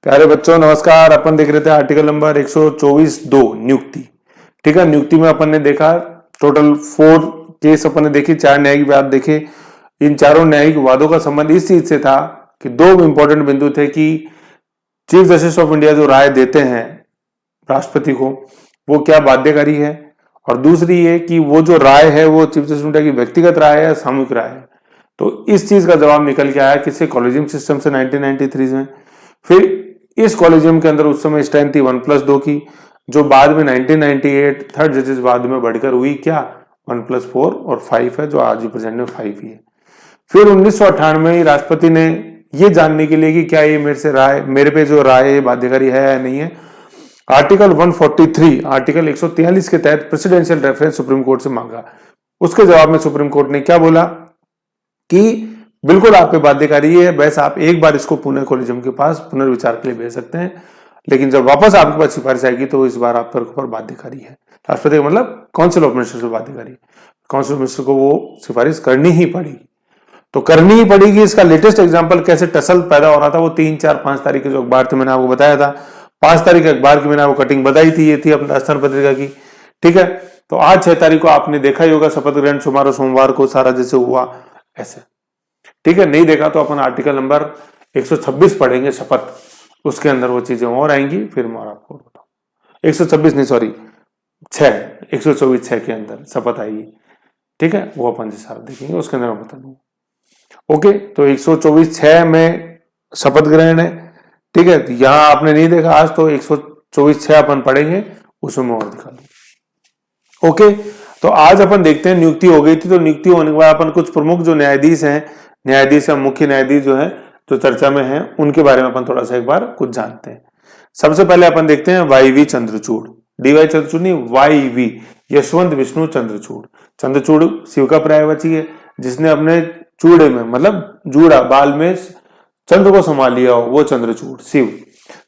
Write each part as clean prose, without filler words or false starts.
प्यारे बच्चों नमस्कार। अपन देख रहे थे आर्टिकल नंबर 124(2) नियुक्ति। ठीक है, नियुक्ति में अपन ने देखा टोटल 4 केस अपन ने देखी, 4 न्यायिक वाद देखे। इन चारों न्यायिक वादों का संबंध इस चीज से था कि 2 इंपॉर्टेंट बिंदु थे कि चीफ जस्टिस ऑफ इंडिया जो राय देते हैं राष्ट्रपति को वो क्या बाध्यकारी है, और दूसरी ये कि वो जो राय है वो चीफ जस्टिस ऑफ इंडिया की व्यक्तिगत राय है या सामूहिक राय है। तो इस चीज का जवाब निकल के आया किसी कॉलेजियम सिस्टम से 1993 में। फिर इस कॉलेजियम के अंदर उस समय स्ट्रेंथ थी 1+2 की, जो बाद में 1998 थर्ड जजेस बाद में बढ़कर हुई क्या 1+4 और 5 है, जो आज प्रेजेंट में 5 ही है। फिर 1998 में राष्ट्रपति ने ये जानने के लिए कि क्या ये मेरे पे जो राय है बाध्यकारी है या नहीं है, आर्टिकल 143 आर्टिकल 143 के तहत प्रेसिडेंशियल रेफरेंस सुप्रीम कोर्ट से मांगा। उसके जवाब में सुप्रीम कोर्ट ने क्या बोला कि बिल्कुल आप पे बाध्यकारी है, बस आप एक बार इसको पुणे कॉलेजियम के पास पुनर्विचार के लिए भेज सकते हैं, लेकिन जब वापस आपके पास सिफारिश आएगी तो इस बार आप पर बाध्यकारी है। राष्ट्रपति का मतलब काउंसिल ऑफ मिनिस्टर्स पर बाध्यकारी, काउंसिल ऑफ मिनिस्टर को वो सिफारिश करनी ही पड़ेगी। तो करनी ही पड़ेगी। इसका लेटेस्ट एग्जाम्पल कैसे टसल पैदा हो रहा था वो 3, 4, 5 तारीख के जो अखबार थे मैंने आपको बताया था। 5 तारीख के अखबार की मैंने आपको कटिंग बताई थी, ये थी अपना राजस्थान पत्रिका की। ठीक है, तो आज 6 तारीख को आपने देखा ही होगा शपथ ग्रहण समारोह सोमवार को सारा जैसे हुआ ऐसे। ठीक है, नहीं देखा तो अपन आर्टिकल नंबर 126 पढ़ेंगे शपथ, उसके अंदर वो चीजें और आएंगी, फिर मैं आपको बताऊं। 126 नहीं सॉरी 6 124(6) के अंदर शपथ आएगी। ठीक है, वो अपन सारा देखेंगे, उसके अंदर मैं बता दूंगा। ओके, तो 124(6) में शपथ ग्रहण है। ठीक है, यहां आपने नहीं देखा आज, तो 124(6) अपन पढ़ेंगे, उसमें मैं और दिखा दूंगा। ओके, तो आज अपन देखते हैं नियुक्ति हो गई थी, तो नियुक्ति होने के बाद अपन कुछ प्रमुख जो न्यायाधीश हैं, न्यायाधीश या मुख्य न्यायाधीश जो है जो चर्चा में है, उनके बारे में अपन थोड़ा सा एक बार कुछ जानते हैं। सबसे पहले अपन देखते हैं वाई.वी. चंद्रचूड़। डी.वाई. चंद्रचूड़ नहीं, वाई.वी. यशवंत विष्णु चंद्रचूड़। चंद्रचूड़ शिव का पर्यायवाची है, जिसने अपने चूड़े में मतलब जूड़ा बाल में चंद्र को संभाल लिया हो, वो चंद्रचूड़ शिव।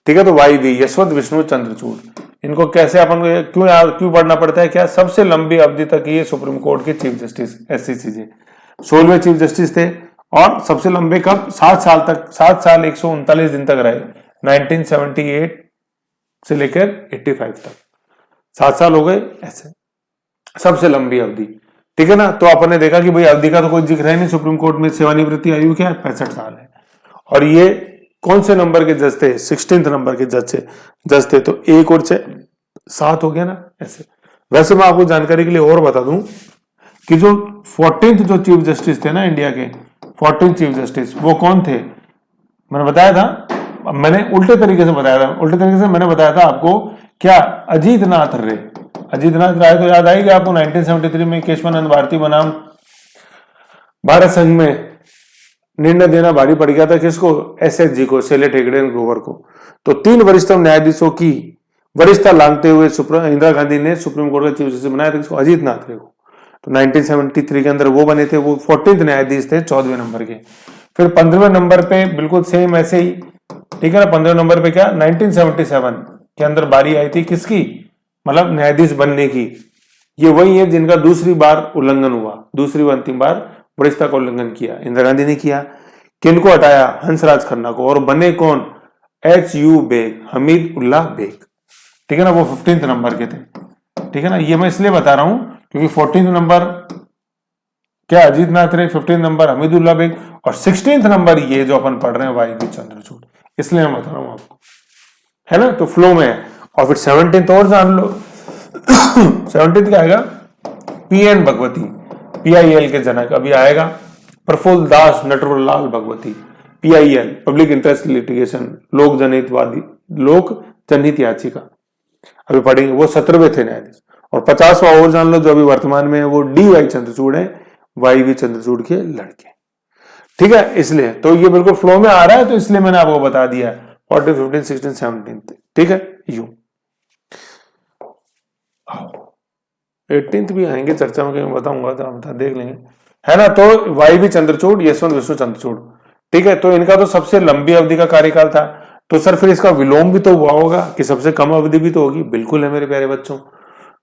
ठीक है, तो वाई.वी. यशवंत विष्णु चंद्रचूड़। इनको कैसे अपन को क्यों पढ़ना पड़ता है, क्या सबसे लंबी अवधि तक ये सुप्रीम कोर्ट के चीफ जस्टिस, ऐसी चीजें 16वें चीफ जस्टिस थे, और सबसे लंबे कब 7 साल तक, 7 साल 139 दिन तक रहे, 1978 से लेकर 85 तक 7 साल हो गए, ऐसे सबसे लंबी अवधि। ठीक है ना, तो अपन ने देखा कि भाई अवधि का तो कोई जिक्र है नहीं सुप्रीम कोर्ट में। सेवानिवृत्ति आयु क्या है 65 साल है। और ये कौन से नंबर के जज थे, 16th नंबर के जज थे, तो 1 और 6 7 हो गया ना ऐसे। वैसे मैं आपको जानकारी के लिए और बता दूं कि जो 14th जो चीफ जस्टिस थे ना इंडिया के, 14 चीफ जस्टिस वो कौन थे, मैंने बताया था, मैंने उल्टे तरीके से बताया था। उल्टे तरीके से मैंने बताया था आपको क्या, अजीत नाथ रे। अजीत नाथ राय तो याद आएगी आपको, 1973 में केशवानंद भारती बनाम भारत संघ में निर्णय देना भारी पड़ गया था किसको, एसएचजी को, शैलेश हेगड़े एंड ग्रोवर को। तो 3 वरिष्ठतम न्यायाधीशों की वरिष्ठता लांघते हुए इंदिरा गांधी ने सुप्रीम कोर्ट का चीफ जस्टिस बनाया था किसको, अजीत नाथ रे को। तो 1973 के अंदर वो बने थे, वो 14th न्यायाधीश थे 14वें नंबर के। फिर 15वें नंबर पे बिल्कुल सेम ऐसे ही, ठीक है ना, 15वें नंबर पे क्या 1977 के अंदर बारी आई थी किसकी, मतलब न्यायाधीश बनने की। ये वही है जिनका दूसरी बार उल्लंघन हुआ, दूसरी व अंतिम बार वरिष्ठता का उल्लंघन किया इंदिरा गांधी ने किया। किनको हटाया, हंसराज खन्ना को, और बने कौन, HU बेग, हमीद उल्लाह बेग। ठीक है ना, वो 15th नंबर के थे। ठीक है ना, ये मैं इसलिए बता रहा हूं क्योंकि 14th नंबर क्या अजीत नाथ रे, 15th नंबर हमीदुल्लाह बेग, और 16th नंबर ये जो अपन पढ़ रहे हैं वाई.वी. चंद्रचूड़। इसलिए मैं बता रहा हूं आपको, है ना, तो फ्लो में है। और फिर 17th और जान लो 17th क्या आएगा, PN भगवती, PIL के जनक अभी आएगा, Prafulla Das Natwarlal Bhagwati, PIL public interest litigation, लोक जनहित याचिका अभी पढ़ेंगे, वो 17वें थे न्यायाधीश। और 50वां और जान लो जो अभी वर्तमान में है, वो डी.वाई. चंद्रचूड़ है, वाई.वी. चंद्रचूड़ के लड़के। ठीक है, इसलिए तो ये बिल्कुल फ्लो में आ रहा है, तो इसलिए मैंने आपको बता दिया 14, 15, 16, 17। ठीक है, यू 18th भी आएंगे चर्चा में, कहीं बताऊंगा तो बता देख लेंगे, है ना। तो वाई.वी. चंद्रचूड़, यशवंत विष्णु चंद्रचूड़। ठीक है, तो इनका तो सबसे लंबी अवधि का कार्यकाल था। तो सर फिर इसका विलोम भी तो हुआ होगा कि सबसे कम अवधि भी तो होगी, बिल्कुल है मेरे प्यारे बच्चों।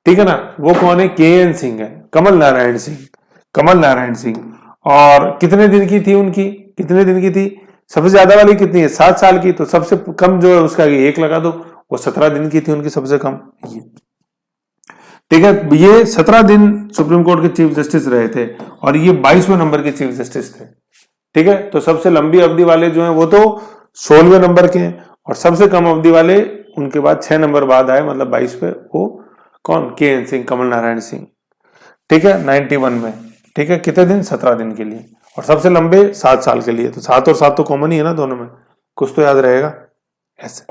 ठीक है ना, वो कौन है, KN सिंह है, कमल नारायण सिंह। और कितने दिन की थी उनकी, कितने दिन की थी, सबसे ज्यादा वाली कितनी है, 7 साल की, तो सबसे कम जो है उसका 1 लगा दो, वो 17 दिन की थी उनकी सबसे कम ये। ठीक है, ये 17 दिन सुप्रीम कोर्ट के चीफ जस्टिस रहे थे और ये 22वें नंबर के चीफ जस्टिस थे। ठीक है, तो सबसे लंबी अवधि वाले जो हैं वो तो 16वें नंबर के हैं और सबसे कम अवधि वाले उनके बाद 6 नंबर बाद आए, मतलब 22 पे, वो कौन, के.एन. सिंह, कमल नारायण सिंह। ठीक है, 91 में। ठीक है, कितने दिन, 17 दिन के लिए, और सबसे लंबे 7 साल के लिए। तो 7 और 7 तो कॉमन ही है ना दोनों में, कुछ तो याद रहेगा ऐसे,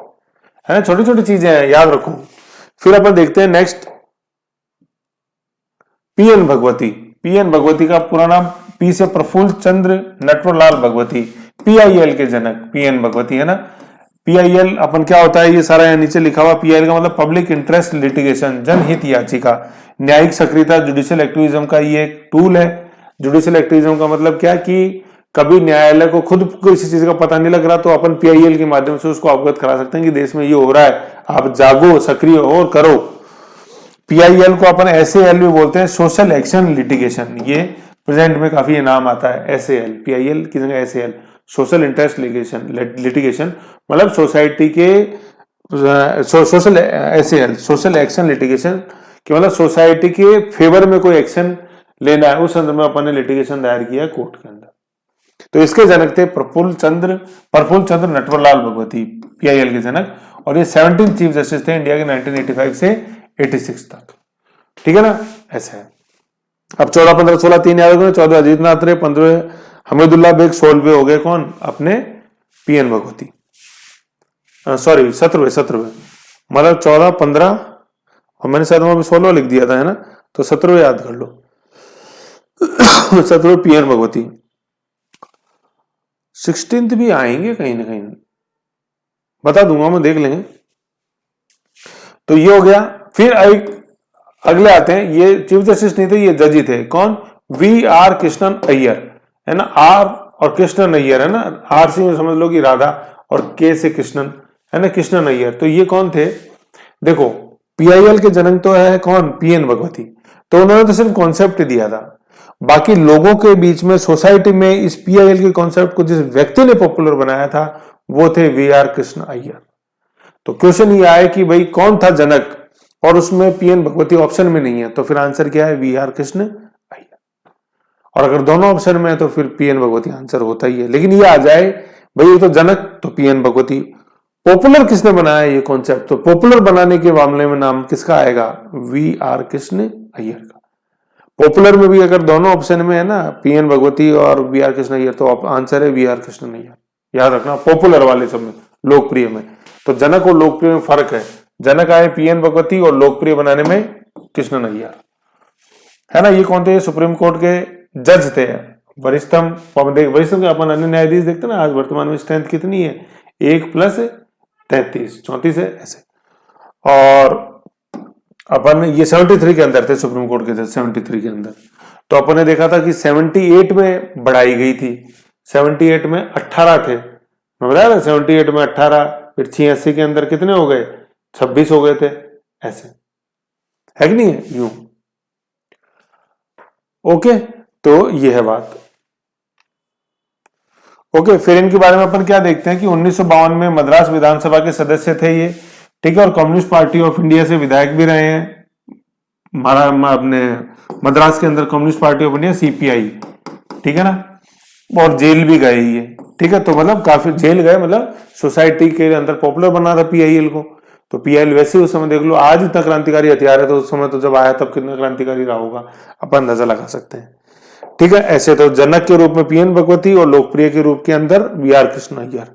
है ना, छोटी छोटी चीजें हैं, याद रखो। फिर अपन देखते हैं next, PN Bhagwati. PN Bhagwati का पूरा नाम, पी से प्रफुल्ल चंद्र नटवरलाल भगवती, पीआईएल के जनक पीएन भगवती, है ना। पीआईएल अपन क्या होता है, ये सारा यहाँ नीचे लिखा हुआ। पीआईएल का मतलब पब्लिक इंटरेस्ट लिटिगेशन, जनहित याचिका, न्यायिक सक्रियता, जुडिशियल एक्टिविज्म का ये एक टूल है। जुडिशियल एक्टिविज्म का मतलब क्या कि कभी न्यायालय को खुद किसी चीज का पता नहीं लग रहा तो अपन पीआईएल के माध्यम से उसको अवगत करा सकते हैं कि देश में ये हो रहा है, आप जागो, सक्रिय हो और करो। पीआईएल को अपन एसएएल भी बोलते हैं, सोशल एक्शन लिटिगेशन। ये प्रेजेंट में काफी नाम आता है, एसएएल, पीआईएल की जगह एसएएल, सोशल इंटरेस्ट लिटिगेशन, मतलब सोसाइटी के सोशल, एसएएल सोशल एक्शन लिटिगेशन कि मतलब सोसाइटी के फेवर में कोई एक्शन लेना है, उस संदर्भ में अपन ने लिटिगेशन दायर किया कोर्ट के अंदर। तो इसके जनक थे प्रफुल्ल चंद्र नटवरलाल भगवती, पीआईएल के जनक, और ये 17 चीफ जस्टिस थे इंडिया के 1985 से 86 तक। ठीक है ना, ऐसा है। अब 14, 15, 16 3 याद रखो, 14 अजीत नाथ रे, 15 हमीदुल्लाह बेग, 16वें हो गए कौन, अपने पीएन भगवती, सॉरी 17वें, मतलब 14, 15 और मैंने शायद वहां 16 लिख दिया था, है ना, तो 17वें याद कर लो। 17वें पीएन भगवती। 16th भी आएंगे कहीं ना कहीं, बता दूंगा मैं, देख लेंगे। तो ये हो गया। फिर एक अगले आते हैं, ये चीफ जस्टिस नहीं थे, ये जज ही थे, कौन, वी आर कृष्णन अय्यर, है ना, आर और कृष्णन अय्यर, है ना, आर से समझ लो कि राधा और के से कृष्णन, है ना, कृष्णन अय्यर। तो ये कौन थे, देखो पीआईएल के जनक तो है कौन, पीएन भगवती, तो उन्होंने तो सिर्फ कॉन्सेप्ट दिया था, बाकी लोगों के बीच में सोसाइटी में इस पीआईएल के कॉन्सेप्ट को जिस व्यक्ति ने पॉपुलर बनाया था वो थे वी आर कृष्ण अय्यर। तो क्वेश्चन ये आए कि भाई कौन था जनक, और उसमें पीएन भगवती ऑप्शन में नहीं है, तो फिर आंसर क्या है, वी आर कृष्ण अय्यर। और अगर दोनों ऑप्शन में है तो फिर पीएन भगवती आंसर होता ही है। लेकिन ये आ जाए भाई ये तो जनक, तो पीएन भगवती। पॉपुलर किसने बनाया ये कॉन्सेप्ट, तो पॉपुलर बनाने के मामले में नाम किसका आएगा, वी आर कृष्ण अय्यर का। पॉपुलर में भी अगर दोनों ऑप्शन में है ना, पीएन भगवती और वी आर कृष्ण अय्यर, तो आंसर है वी आर कृष्ण अय्यर। याद रखना, पॉपुलर वाले सब में, लोकप्रिय में। तो जनक और लोकप्रिय में फर्क है, जनक आए पीएन भगवती और लोकप्रिय बनाने में कृष्ण अय्यर, है ना। ये कौन थे, सुप्रीम कोर्ट के जज थे, वरिष्ठतम वरिष्ठतम के अपन अन्य न्यायाधीश देखते ना, आज वर्तमान में स्ट्रेंथ कितनी है, 1+33, 34 है ऐसे। और अपन ये 73 के अंदर थे, सुप्रीम कोर्ट के जज 73 के अंदर। तो अपन ने देखा था कि 78 में बढ़ाई गई थी, 78 में 18 थे, मैं बताया था 78 में 18, फिर 86 के अंदर कितने हो गए, 26 हो गए थे, ऐसे है कि नहीं है, यूं। ओके, तो ये है बात। ओके, फिर इनके बारे में अपन क्या देखते हैं कि 1952 में मद्रास विधानसभा के सदस्य थे ये, ठीक है, और कम्युनिस्ट पार्टी ऑफ इंडिया से विधायक भी रहे हैं, अपने मद्रास के अंदर communist party of India CPI, ठीक है ना, और जेल भी गए ये, ठीक है। तो मतलब काफी जेल गए, मतलब सोसाइटी के अंदर पॉपुलर बना था पीआईएल को। तो पीआईएल वैसे उस समय देख लो, आज इतना क्रांतिकारी हथियार है, तो उस समय तो जब आया तब कितना क्रांतिकारी रहा होगा, अपन अंदाजा लगा सकते हैं, ठीक है। ऐसे तो जनक के रूप में पीएन भगवती और लोकप्रिय के रूप के अंदर वी आर कृष्ण अय्यर।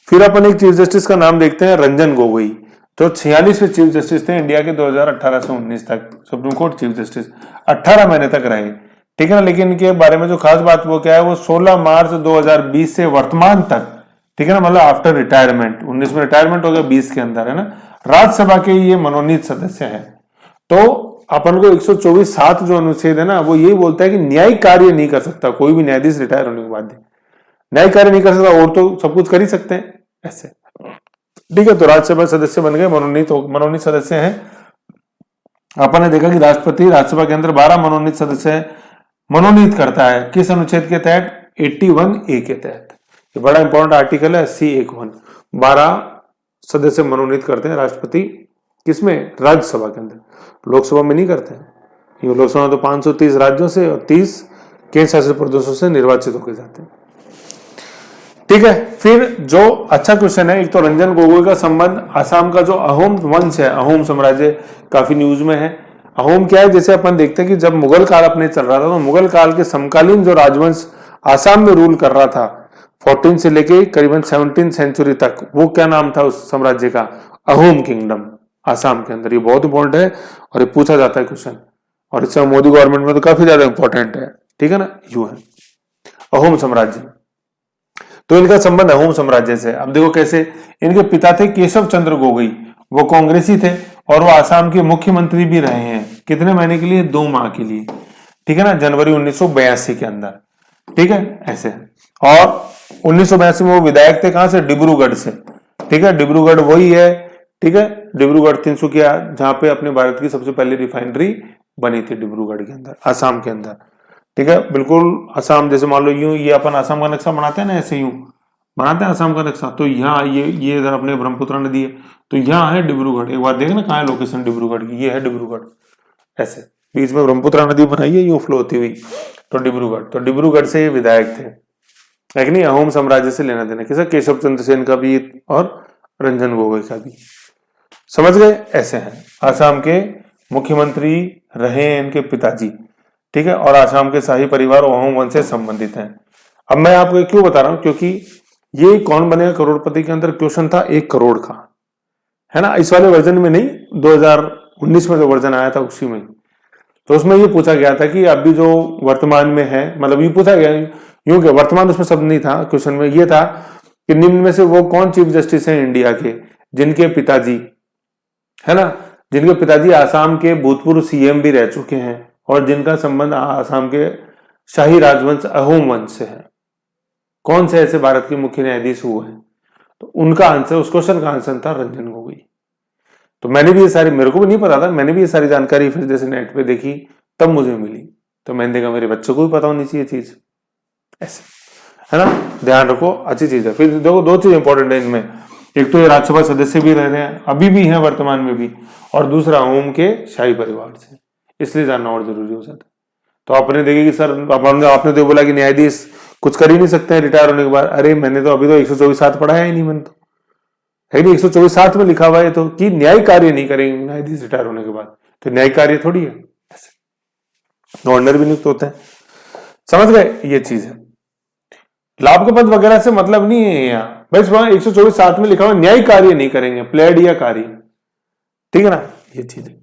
फिर अपन एक चीफ जस्टिस का नाम देखते हैं, रंजन गोगोई, जो 46वें चीफ जस्टिस थे इंडिया के 2018 से 19 तक, सुप्रीम कोर्ट चीफ जस्टिस 18 महीने तक रहे, ठीक है ना। लेकिन इनके बारे में जो खास बात वो क्या है, वो 16 मार्च 2020 से वर्तमान तक, ठीक है ना, मतलब आफ्टर रिटायरमेंट, 19 में रिटायरमेंट हो गया, 20 के अंदर, है ना, राज्यसभा के ये मनोनीत सदस्य हैं। तो अपन को 124(7) जो अनुच्छेद है ना, वो यही बोलता है कि न्यायिक कार्य नहीं कर सकता कोई भी न्यायाधीश रिटायर होने के बाद, न्यायिक कार्य नहीं कर सकता, और तो सब कुछ कर ही सकते हैं ऐसे, ठीक है। तो राज्यसभा सदस्य बन गए, मनोनीत सदस्य हैं। अपन ने देखा कि राष्ट्रपति राज्यसभा के अंदर 12 मनोनीत सदस्य मनोनीत करता है, किस अनुच्छेद के तहत, 81A के तहत, ये बड़ा इंपॉर्टेंट आर्टिकल है C11। 12 सदस्य मनोनीत करते हैं राष्ट्रपति, किसमें? राज्यसभा के अंदर, लोकसभा में नहीं करते हैं। ये लोकसभा तो 530 राज्यों से और 30 केंद्र शासित प्रदेशों से निर्वाचित होकर जाते हैं। ठीक है, फिर जो अच्छा क्वेश्चन है, एक तो रंजन गोगोई का संबंध आसाम का जो अहोम वंश है, अहोम साम्राज्य काफी न्यूज में है। अहोम क्या है, जैसे अपन देखते हैं कि जब मुगल काल अपने चल रहा था तो मुगल काल के समकालीन जो राजवंश आसाम में रूल कर रहा था 14 से लेके करीबन 17 सेंचुरी तक, वो क्या नाम था उस साम्राज्य का? अहोम किंगडम, आसाम के अंदर। ये बहुत इंपॉर्टेंट है और ये पूछा जाता है क्वेश्चन, और इस समय मोदी गवर्नमेंट में तो काफी ज्यादा इंपॉर्टेंट है। ठीक है ना, यू है अहोम साम्राज्य। तो इनका संबंध अहोम साम्राज्य से। अब देखो कैसे, इनके पिता थे केशव चंद्र गोगोई, वो कांग्रेसी थे और वो आसाम के मुख्यमंत्री भी रहे हैं। कितने महीने के लिए? 2 माह के लिए। ठीक है ना, जनवरी 1982 के अंदर। ठीक है, ऐसे। और 1982 में वो विधायक थे, कहां से? डिब्रूगढ़ से। ठीक है, डिब्रूगढ़ वही है, ठीक है, डिब्रूगढ़ तिनसुकिया, जहां पे अपने भारत की सबसे पहली रिफाइनरी बनी थी, डिब्रूगढ़ के अंदर, आसाम के अंदर। ठीक है, बिल्कुल आसाम जैसे मान लो यूं, ये अपन आसाम का नक्शा बनाते हैं ना, ऐसे यूं बनाते हैं आसाम का नक्शा। तो यहाँ ये इधर अपने ब्रह्मपुत्र नदी है, तो यहाँ है डिब्रूगढ़। एक बार देखना कहाँ है लोकेशन डिब्रूगढ़ की, ये है डिब्रूगढ़, ऐसे बीच में ब्रह्मपुत्र नदी बनाई है, यूं फ्लो होती हुई, तो डिब्रूगढ़। तो डिब्रूगढ़ से ये विधायक थे, लेकिन नहीं अहोम साम्राज्य से लेना देना किसा? केशव चंद्र सेन का भी और रंजन गोगोई का भी। समझ गए? ऐसे हैं, आसाम के मुख्यमंत्री रहे हैं इनके पिताजी। ठीक है, और आसाम के शाही परिवार अहोम वंश से संबंधित हैं। अब मैं आपको क्यों बता रहा हूं, क्योंकि ये कौन बनेगा करोड़पति के अंदर क्वेश्चन था 1 करोड़ का, है ना, इस वाले वर्जन में नहीं, 2019 में जो वर्जन आया था उसी में। तो उसमें ये पूछा गया था कि अभी जो वर्तमान में है, मतलब ये पूछा गया यूं कि वर्तमान, उसमें शब्द नहीं था क्वेश्चन में, ये था कि निम्न में से वो कौन चीफ जस्टिस हैं इंडिया के जिनके पिताजी, है ना, जिनके पिताजी आसाम के भूतपूर्व सीएम भी रह चुके हैं और जिनका संबंध आसाम के शाही राजवंश अहोम वंश से है। कौन से ऐसे भारत के मुख्य न्यायाधीश हुए हैं? तो उनका आंसर, उस क्वेश्चन का आंसर था रंजन गोगोई। तो मैंने भी ये सारी, मेरे को भी नहीं पता था, मैंने भी ये सारी जानकारी फिर जैसे नेट पे देखी तब मुझे मिली, तो मैंने देखा मेरे बच्चों को भी पता होनी चाहिए चीज, ऐसे, है ना, ध्यान रखो, अच्छी चीज है। फिर देखो 2 चीज इंपॉर्टेंट है इनमें, एक तो ये राज्यसभा सदस्य भी रह रहे हैं, अभी भी हैं वर्तमान में भी, और दूसरा अहोम के शाही परिवार से, इसलिए जानना और जरूरी हो जाता है। तो आपने देखे कि सर आपने तो बोला कि न्यायाधीश कुछ कर ही नहीं सकते हैं रिटायर होने के बाद। अरे मैंने तो अभी तो 124(7) पढ़ाया ही नहीं, मैंने तो है नहीं, 124(7) में लिखा हुआ है तो कि न्यायिक कार्य नहीं करेंगे न्यायाधीश रिटायर होने के बाद, तो न्यायिक कार्य थोड़ी है, गवर्नर भी नियुक्त होते हैं। समझ गए, ये चीज है। लाभ के पद वगैरह से मतलब नहीं है यहाँ, बस वहां 124(7) में लिखा हुआ न्यायिक कार्य नहीं करेंगे, प्लेड या कार्य, ठीक है ना, ये चीज है।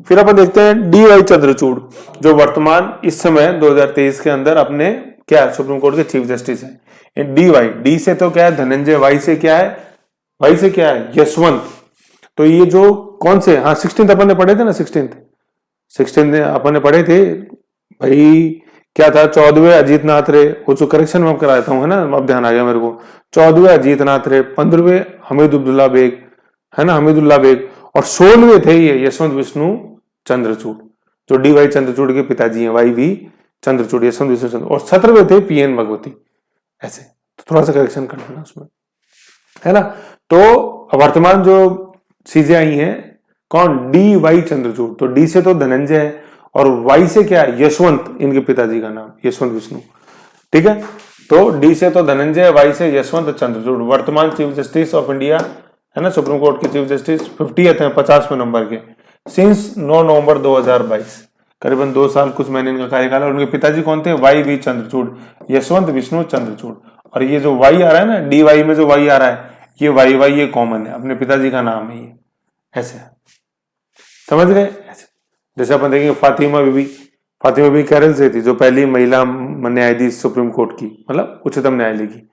फिर अपन देखते हैं डी.वाई. चंद्रचूड़, जो वर्तमान इस समय 2023 के अंदर अपने क्या सुप्रीम कोर्ट के चीफ जस्टिस हैं। डी.वाई. डी से तो क्या है धनंजय, वाई से क्या है, वाई से क्या है यशवंत। तो ये जो कौन से, हाँ 16 अपन ने पढ़े थे ना, 16 अपन ने पढ़े थे भाई, क्या था 14वें अजीतनाथ रे, वो जो करेक्शन में करा देता हूँ, है ना, अब ध्यान आ गया मेरे को। 14वें अजीतनाथ रे, 15वें हमीदुल्लाह बेग, है ना, हमीदुल्लाह बेग, और 16वें थे ये यशवंत विष्णु चंद्रचूड़, जो डी.वाई. चंद्रचूड़ के पिताजी हैं, वाई.वी. चंद्रचूड़, यशवंत विष्णु चंद्र, और 17वें थे पी.एन. भगवती, ऐसे। तो थोड़ा सा करेक्शन कर लेना उसमें, है ना। तो वर्तमान जो चीजें आई हैं, कौन, डी.वाई. चंद्रचूड़, तो डी से तो धनंजय है और वाई से क्या है यशवंत, इनके पिताजी का नाम यशवंत विष्णु, ठीक है। तो डी से तो धनंजय, वाई से यशवंत चंद्रचूड़, वर्तमान चीफ जस्टिस ऑफ इंडिया, है ना, सुप्रीम कोर्ट के चीफ जस्टिस 50th है, 50वें नंबर के, सिंस 9 नवंबर 2022, करीबन 2 साल कुछ महीने इनका कार्यकाल है। उनके पिताजी कौन थे, वाई.वी. चंद्रचूड़, यशवंत विष्णु चंद्रचूड़। और ये जो वाई आ रहा है ना, डी.वाई. में जो वाई आ रहा है, ये वाई ये कॉमन है, अपने पिताजी का नाम है ये, ऐसे, समझ गए, ऐसे। जैसे अपन देखेंगे फातिमा बीबी केरल से थी, जो पहली महिला न्यायाधीश सुप्रीम कोर्ट की, मतलब उच्चतम न्यायालय की,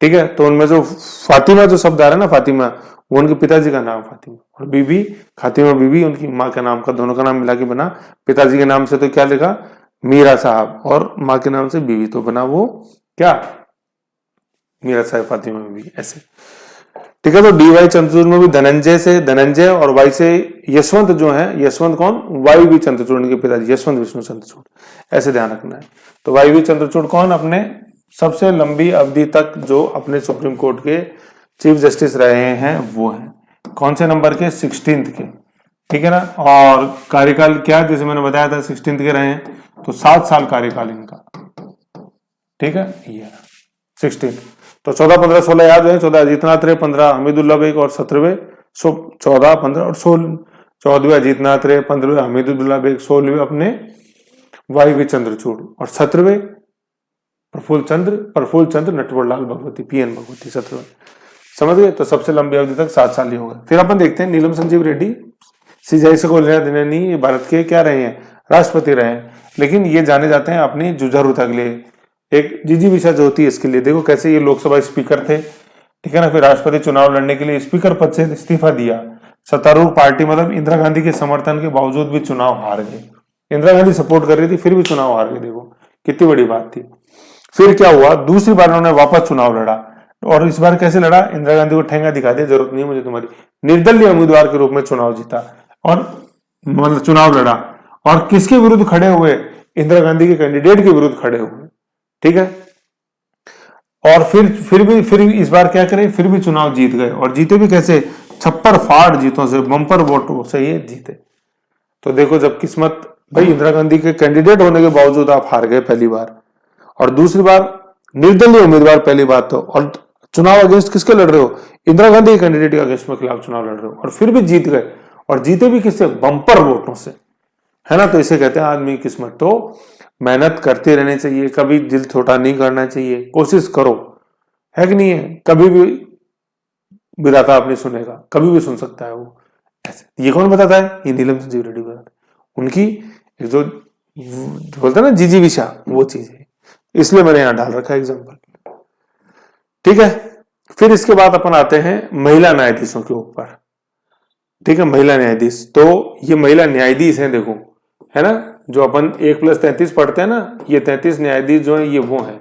ठीक है। तो उनमें जो फातिमा जो शब्द आ रहा है ना, फातिमा, वो उनके पिताजी का नाम फातिमा, और बीबी फातिमा बीबी उनकी माँ के नाम का, दोनों का नाम मिला के बना। पिताजी के नाम से तो क्या लिखा, मीरा साहब, और माँ के नाम से बीबी, तो बना वो क्या, मीरा साहब फातिमा बीबी, ऐसे, ठीक है। तो डी.वाई. चंद्रचूड़ में भी धनंजय से धनंजय और वाई से यशवंत जो है, यशवंत कौन, वाई.वी. चंद्रचूड़ के पिताजी यशवंत विष्णु चंद्रचूड़, ऐसे ध्यान रखना है। तो वाई.वी. चंद्रचूड़ कौन, अपने सबसे लंबी अवधि तक जो अपने सुप्रीम कोर्ट के चीफ जस्टिस रहे हैं वो हैं कौन से नंबर के, 16th के, ठीक है ना। और कार्यकाल क्या, जैसे मैंने बताया था 16th के रहे हैं, तो 7 साल कार्यकाल इनका, ठीक है। ये 16 तो 14, 15, 16 याद है, 14 अजीतनाथ रे, 15 हमीदुल्ला बेग और 17वें 14, 15 और 16, 14वें अजीतनाथ रे, 15वें हमीदुल्ला बेग, 16वें अपने वाई चंद्रचूड़ और 17वें प्रफुल्ल चंद्र नटवरलाल भगवती, पीएन भगवती 17वें। समझ गए। तो सबसे लंबी अवधि तक 7 साल ही होगा। फिर अपन देखते हैं नीलम संजीव रेड्डी, सीजाई से दिननी, ये भारत के क्या रहे हैं, राष्ट्रपति रहे हैं, लेकिन ये जाने जाते हैं अपनी जुझारूता के लिए। एक जीजी विशा जो होती है इसके लिए, देखो कैसे ये लोकसभा स्पीकर थे, ठीक है ना। फिर राष्ट्रपति चुनाव लड़ने के लिए स्पीकर पद से इस्तीफा दिया। सत्तारूढ़ पार्टी मतलब इंदिरा गांधी के समर्थन के बावजूद भी चुनाव हार गए। इंदिरा गांधी सपोर्ट कर रही थी, फिर भी चुनाव हार गए, देखो कितनी बड़ी बात थी। फिर क्या हुआ, दूसरी बार उन्होंने वापस चुनाव लड़ा, और इस बार कैसे लड़ा, इंदिरा गांधी को ठेंगा दिखा दिया, जरूरत नहीं है मुझे तुम्हारी, निर्दलीय उम्मीदवार के रूप में चुनाव जीता और मतलब चुनाव लड़ा। और किसके विरुद्ध खड़े हुए, इंदिरा गांधी के कैंडिडेट के विरुद्ध खड़े हुए, ठीक है। और फिर इस बार क्या करें, फिर भी चुनाव जीत गए, और जीते भी कैसे, छप्पर फाड़ जीतों से, बम्पर वोटों से ये जीते। तो देखो जब किस्मत, भाई इंदिरा गांधी के कैंडिडेट होने के बावजूद आप हार गए पहली बार, और दूसरी बार निर्दलीय उम्मीदवार पहली बात तो, और चुनाव अगेंस्ट किसके लड़ रहे हो, इंदिरा गांधी के कैंडिडेट के अगेंस्ट में खिलाफ चुनाव लड़ रहे हो, और फिर भी जीत गए, और जीते भी किससे, बम्पर वोटों से, है ना। तो इसे कहते हैं आदमी की किस्मत। तो मेहनत करते रहने चाहिए, कभी दिल छोटा नहीं करना चाहिए, कोशिश करो, है कि नहीं है। कभी भी विधाता अपनी सुनेगा, कभी भी सुन सकता है वो, ऐसे। ये कौन बताता है, ये नीलम संजीव रेड्डी बताता है। उनकी एक जो बोलते हैं ना जीजी विशा, वो चीज है, इसलिए मैंने यहां डाल रखा है एग्जाम्पल, ठीक है। फिर इसके बाद अपन आते हैं महिला न्यायाधीशों के ऊपर, ठीक है। महिला न्यायाधीश, तो ये महिला न्यायाधीश हैं, देखो, है ना, जो अपन 1+33 पढ़ते हैं ना, ये 33 न्यायाधीश जो है ये वो है।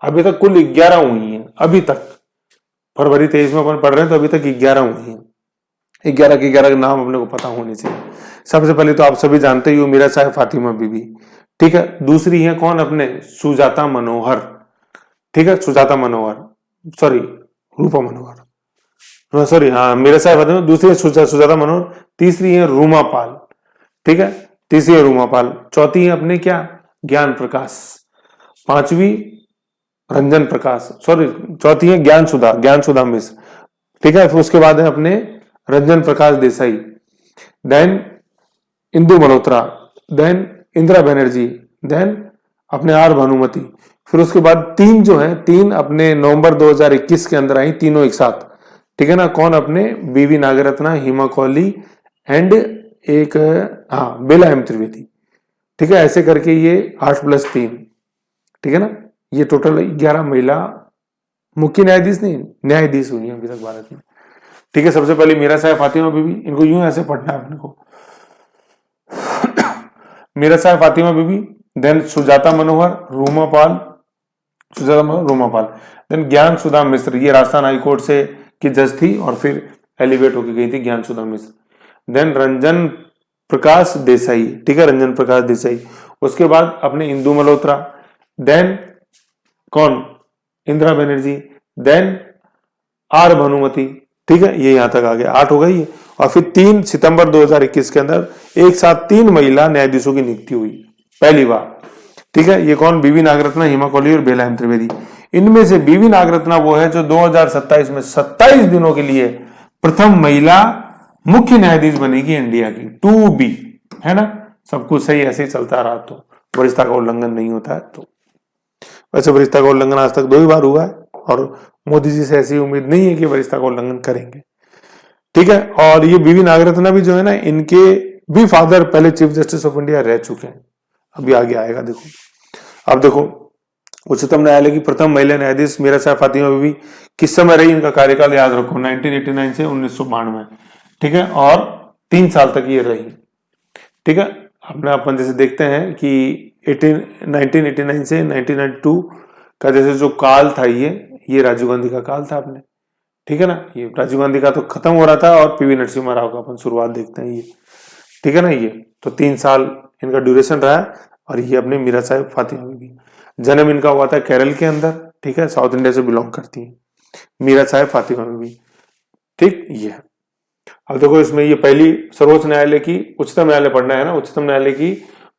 अभी तक कुल 11 हुई हैं, अभी तक फरवरी 23 में अपन पढ़ रहे हैं, तो अभी तक 11 हुई हैं। 11 के 11 नाम अपने को पता होने चाहिए। सबसे पहले तो आप सभी जानते ही हो, मीरा साहब फातिमा बीबी, ठीक है। दूसरी है कौन, अपने सुजाता मनोहर, ठीक है, सुजाता मनोहर, सॉरी रूपा मनोहर, सॉरी, हाँ मीरा साहब फातिमा, दूसरी सुजाता मनोहर, तीसरी है रूमा पाल, ठीक है, तीसरी है रूमा पाल, चौथी है अपने क्या, ज्ञान प्रकाश, पांचवी रंजन प्रकाश, सॉरी चौथी है ज्ञान सुधा मिश्र, ठीक है। फिर उसके बाद है अपने Ranjan Prakash Desai, then Indu Malhotra, then Indira Banerjee, then अपने आर भानुमति। फिर उसके बाद 3 जो है, 3 अपने नवंबर 2021 के अंदर आई, तीनों एक साथ, ठीक है ना। कौन, अपने बीवी नागरत्ना, हिमा कोहली एंड एक बेला एम त्रिवेदी, ठीक है। ऐसे करके ये 8+3, ठीक है ना। ये टोटल 11 महिला मुख्य न्यायाधीश नहीं, न्यायाधीश हुई है अभी तक भारत में, ठीक है। सबसे पहले मीरा साहब फातिमा बीबी, इनको यूं ऐसे पढ़ना है अपने को, मीरा साहब फातिमा बीबी, देन सुजाता मनोहर, रूमा पाल, देन ज्ञान सुधा मिश्र, ये राजस्थान हाईकोर्ट से की जज थी और फिर एलिवेट होकर गई थी ज्ञान सुधा मिश्र। देन रंजन प्रकाश देसाई, ठीक है, रंजन प्रकाश देसाई। उसके बाद अपने इंदु मल्होत्रा, देन कौन, इंदिरा बनर्जी, देन आर भानुमति, ठीक है। ये यहां तक आ गया, 8 हो गई। और फिर 3 सितंबर 2021 के अंदर एक साथ 3 महिला न्यायाधीशों की नियुक्ति हुई पहली बार, ठीक है। ये कौन, बीवी नागरत्ना, हिमा कोहली और बेला एम त्रिवेदी। इनमें से बीवी नागरत्ना वो है जो 2027 में 27 दिनों के लिए प्रथम महिला मुख्य न्यायाधीश बनेगी इंडिया की, 2B, है ना। सब कुछ सही ऐसे ही चलता रहा तो वरिष्ठता का उल्लंघन नहीं होता है। तो वैसे वरिष्ठता का उल्लंघन आज तक 2 ही बार हुआ है, और मोदी जी से ऐसी उम्मीद नहीं है कि वरिष्ठता का उल्लंघन करेंगे, ठीक है। और ये बीवी नागरत्ना भी जो है ना, इनके भी फादर पहले चीफ जस्टिस ऑफ इंडिया रह चुके हैं। अभी आगे आएगा, देखो। अब देखो, उच्चतम न्यायालय की प्रथम महिला न्यायाधीश मीरा साहब फातिमा बीबी किस समय रही, इनका कार्यकाल याद रखो, 1989 से 1992, ठीक है। और 3 साल तक ये रही, ठीक है। अपने अपन जैसे देखते हैं कि 1989 से 1992 का जैसे जो काल था, ये राजीव गांधी का काल था अपने, ठीक है ना। ये राजीव गांधी का तो खत्म हो रहा था, और पीवी नरसिम्हा राव का अपन शुरुआत देखते हैं, ये ठीक है ना। ये तो 3 साल इनका ड्यूरेशन रहा है, और ये अपने मीरा साहब फातिमा बीबी। जन्म इनका हुआ था केरल के अंदर, ठीक है, साउथ इंडिया से बिलोंग करती है, मीरा साहब फातिमा बीवी, ठीक। ये है। अब देखो इसमें ये पहली सर्वोच्च न्यायालय की, उच्चतम न्यायालय पढ़ना है ना, उच्चतम न्यायालय की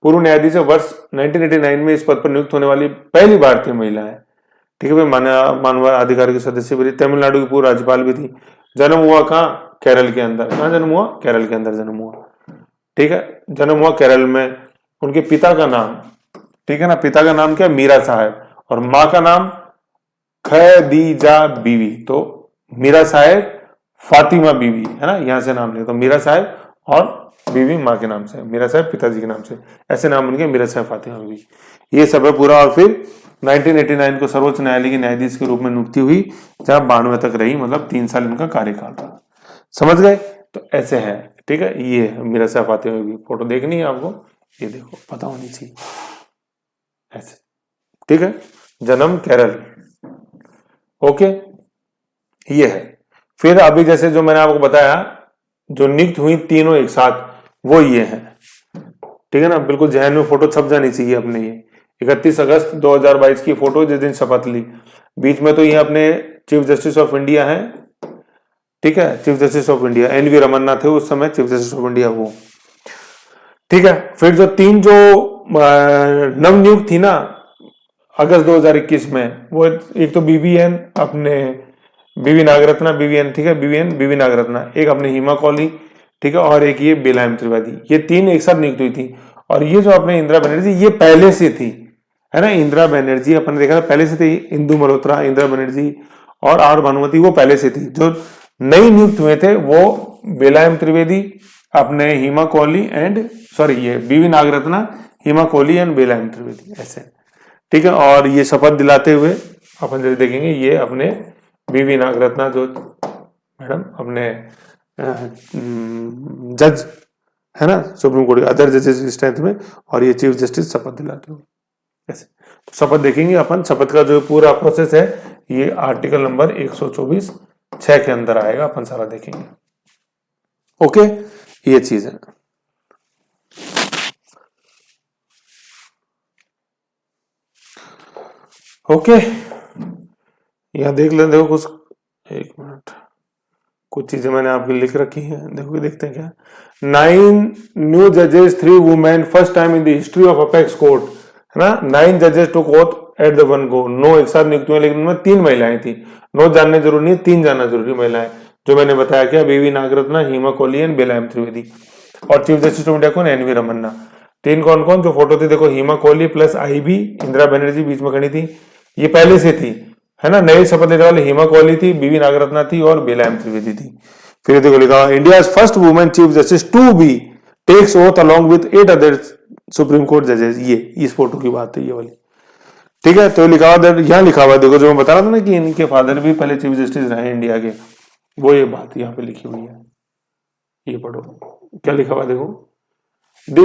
पूर्व न्यायाधीश वर्ष 1989 में इस पद पर नियुक्त होने वाली पहली भारतीय महिला है, ठीक है भाई। मानव अधिकार के सदस्य भी थी, तमिलनाडु की पूर्व राज्यपाल भी थी। जन्म हुआ कहाँ? केरल के अंदर। कहाँ जन्म हुआ? केरल के अंदर जन्म हुआ, ठीक है, जन्म हुआ केरल में। उनके पिता का नाम, ठीक है ना, पिता का नाम क्या? मीरा साहब, और माँ का नाम खदीजा बीवी, तो मीरा साहब फातिमा बीवी, है ना, यहां से नाम लिया, तो मीरा साहब और बीवी माँ के नाम से, मीरा साहब पिताजी के नाम से, ऐसे नाम उनके मीरा साहब फातिमा बीवी। ये सब है पूरा। और फिर 1989 को सर्वोच्च न्यायालय के न्यायाधीश के रूप में नियुक्ति हुई, जहां 92 तक रही, मतलब 3 साल इनका कार्यकाल था। समझ गए? तो ऐसे है, ठीक है। ये है मीरा साहब फातिमा बीवी, फोटो देखनी है आपको, ये देखो, पता होनी चाहिए, ऐसे, ठीक है। जन्म केरल, ओके, ये है। फिर अभी जैसे जो मैंने आपको बताया, जो नियुक्त हुई तीनों एक साथ, वो ये है, ठीक है ना, बिल्कुल जहन में फोटो छप जानी चाहिए अपने। ये 31 अगस्त 2022 की फोटो, जिस दिन शपथ ली। बीच में तो ये अपने चीफ जस्टिस ऑफ इंडिया है, ठीक है, chief justice of India NV Ramana थे उस समय चीफ जस्टिस ऑफ इंडिया, वो, ठीक है। फिर जो तीन जो नवनियुक्त थी ना अगस्त 2021 में, वो एक तो बीवीएन अपने बीवी नागरत्ना, बीवीएन, ठीक है, बीवी नागरत्ना, एक अपने हिमा कौली, ठीक है, और एक ये बेलायम त्रिवेदी, ये तीन एक साथ नियुक्त हुई थी। और ये जो अपने इंदिरा बनर्जी, ये पहले से थी, है ना, इंदिरा बनर्जी अपन ने देखा था पहले से थी, इंदु मल्होत्रा, इंदिरा बनर्जी और आर भानुमति, वो पहले से थी। जो नई नियुक्त हुए थे वो बेलायम त्रिवेदी, अपने हिमा कोहली एंड सॉरी ये बीवी नागरत्ना, हिमा कोहली एंड बेलायम त्रिवेदी, ऐसे, ठीक है। और ये शपथ दिलाते हुए अपन जब देखेंगे, ये अपने बीवी नागरत्ना जो मैडम अपने जज है ना सुप्रीम कोर्ट, अदर जजेस की स्ट्रेंथ में, और ये चीफ जस्टिस शपथ दिलाते हुए ऐसे। तो शपथ देखेंगे अपन, शपथ का जो पूरा प्रोसेस है ये आर्टिकल नंबर 124(6) के अंदर आएगा, अपन सारा देखेंगे। ओके, ये चीज है। ओके, यहां देख लेते हो कुछ, एक मिनट, कुछ चीजें मैंने आपके लिख रखी हैं, देखो देखते हैं क्या। 9 न्यू जजेस, 3 women, first time in the history of apex court, है ना। 9 जजेस टुक oath at the one go, 9 एक साथ नियुक्त हुए, लेकिन उनमें 3 महिलाएं थी। 9 जानने जरूरी नहीं, 3 जानना जरूरी महिलाएं, जो मैंने बताया क्या, बीवी नागरत्ना, हिमा कोहली एंड बेलायम त्रिवेदी। और चीफ जस्टिस ऑफ इंडिया कौन? एनवी रमन्ना। 3 कौन कौन जो फोटो थी देखो, हिमा कोहली प्लस आईबी, इंदिरा बनर्जी बीच में खड़ी थी, ये पहले से थी, है ना। नई शपथ लेने वाले हिमा कोहली थी, बीवी नागरत्ना थी और बेलायम त्रिवेदी थी। फिर देखो लिखा, India first women chief justice to be takes oath along with 8 other supreme court जजेस, ये इस फोटो की बात है, ये वाली, ठीक है। तो लिखा हुआ, यहाँ लिखा हुआ देखो, जो मैं बता रहा था ना कि इनके फादर भी पहले चीफ जस्टिस रहे इंडिया के, वो ये बात यहाँ पे लिखी हुई है, ये पढ़ो क्या लिखा हुआ देखो, the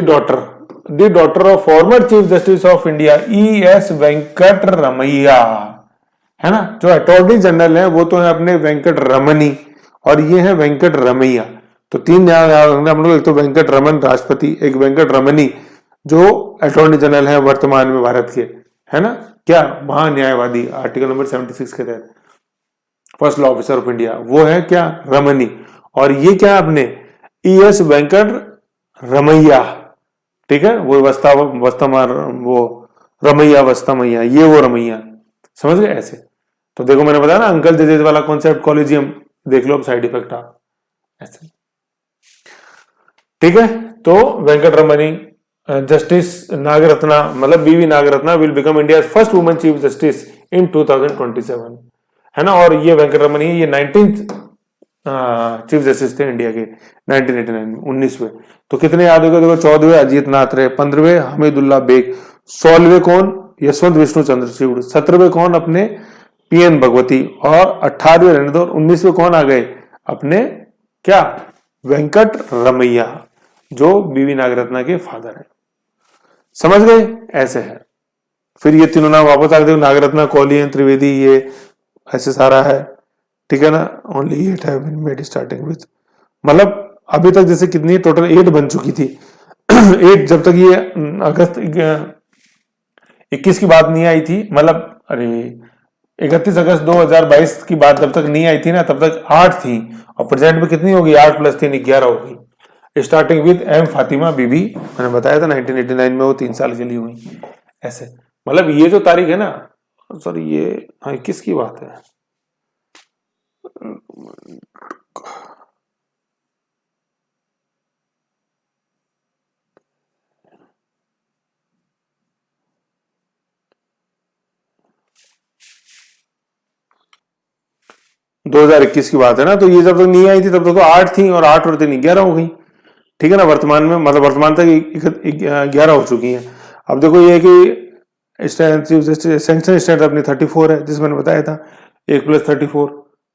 daughter of former chief justice of India ES Venkat Ramaiah, है ना। जो अटॉर्नी जनरल है वो तो है अपने वेंकट रमनी, और ये है वेंकट रमैया। तो 3 हम लोग, एक तो वेंकट रमन राष्ट्रपति, एक वेंकट रमनी जो अटॉर्नी जनरल है वर्तमान में भारत के, है ना, क्या महान्यायवादी आर्टिकल नंबर 76 के तहत, first law officer of India, वो है क्या, रमनी। और ये क्या अपने ES वेंकट रमैया, ठीक है, वो वो रमैया वस्तामैया, ये वो रमैया, समझ गए ऐसे। तो देखो मैंने बताया ना अंकल जजेस वाला कॉन्सेप्ट, कॉलेजियम देख लो अब, साइड इफेक्ट आप ऐसे, ठीक है। तो वेंकट रमनी, जस्टिस नागरत्ना, मतलब बीवी Nagarathna will become India first women chief justice in 2027, है ना। और ये वेंकट रमनी, ये 19th चीफ जस्टिस थे इंडिया के 1989 में, 19वें। तो कितने याद हो गए देखो, 14वें अजीत नाथ रहे, 15वें हमीदुल्ला बेग, 16वें कौन, यशवंत विष्णु चंद्रचूड़, 17वें कौन अपने PN भगवती, और 18वें रहने दो, 19वें कौन आ गए अपने क्या, वेंकट रमैया, जो बीवी नागरत्ना के फादर है, समझ गए ऐसे है। फिर ये तीनों नाम वापस आ गए, नागरत्ना, कोहली एंड त्रिवेदी, ये ऐसे सारा है, ठीक है ना। Only 8 have been made starting with, मतलब अभी तक जैसे कितनी टोटल 8 बन चुकी थी 8 जब तक ये अगस्त 21 की बात नहीं आई थी, मतलब अरे 31 अगस्त 2022 की बात जब तक नहीं आई थी ना तब तक 8 थी, और प्रेजेंट में कितनी होगी, 8 + 3 11 होगी। स्टार्टिंग विद एम फातिमा बीबी, मैंने बताया था 1989 में वो 3 साल के लिए हुई। ऐसे मतलब ये जो तारीख है ना, सॉरी ये हाँ 21 की बात है। दो 2021 की बात है ना, तो ये जब तक नहीं आई थी तब तक तो 8 थी, और 8 और 3 11 हो गई। ठीक है ना, वर्तमान में मतलब वर्तमान तक 11 हो चुकी हैं। अब देखो ये कि सैंक्शन स्ट्रेंथ अपनी 34 है, जिस मैंने बताया था 1 + 34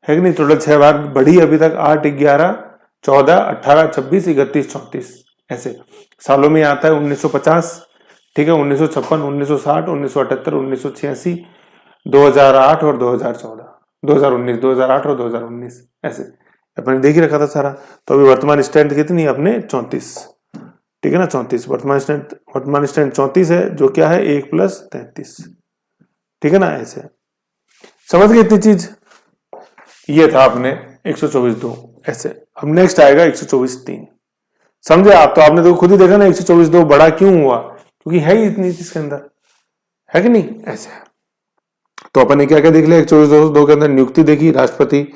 है कि नहीं, टोटल 6 बार बढ़ी अभी तक, 8 11 14 18 26 31 34 ऐसे। सालों में आता है 1950, ठीक है, 1956 1960 1978 1986 2008 और 2014 2019 2008 और 2019 ऐसे अपने देख ही रखा था सारा। तो अभी वर्तमान स्ट्रेंथ कितनी है अपने 34, ठीक है ना, 34 वर्तमान स्ट्रेंथ 34 है, जो क्या है 1 + 33, ठीक है ना, ऐसे समझ गए इतनी चीज। ये था अपने 124(2) ऐसे। अब नेक्स्ट आएगा 124(3), समझे आप, तो आपने तो खुद ही देखा ना 124(2) बड़ा क्यों हुआ, क्योंकि है ही इतनी इसके अंदर, है कि नहीं, ऐसे। तो अपन ने क्या क्या देख लिया, 124(2) के अंदर नियुक्ति देखी राष्ट्रपति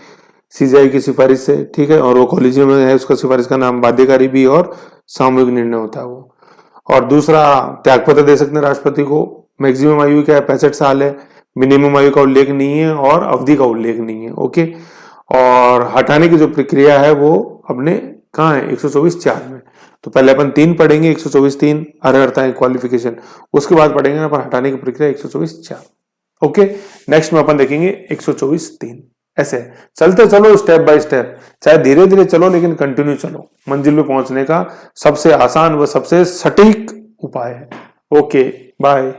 सीजीआई की सिफारिश से, ठीक है, और वो कॉलेजियम में है, उसका सिफारिश का नाम बाध्यकारी भी और सामूहिक निर्णय होता है वो। और दूसरा त्यागपत्र दे सकते हैं राष्ट्रपति को। मैक्सिमम आयु क्या है 65 साल है, मिनिमम आयु का उल्लेख नहीं है और अवधि का उल्लेख नहीं है, ओके। और हटाने की जो प्रक्रिया है वो अपने कहाँ है 124(4) में। तो पहले अपन 3 पढ़ेंगे, 124(3) अर्हता क्वालिफिकेशन, उसके बाद पढ़ेंगे अपन हटाने की प्रक्रिया 124(4), ओके। नेक्स्ट में अपन देखेंगे 124(3), ऐसे चलते चलो स्टेप बाय स्टेप, चाहे धीरे धीरे चलो लेकिन कंटिन्यू चलो, मंजिल पे पहुंचने का सबसे आसान व सबसे सटीक उपाय है। Okay bye.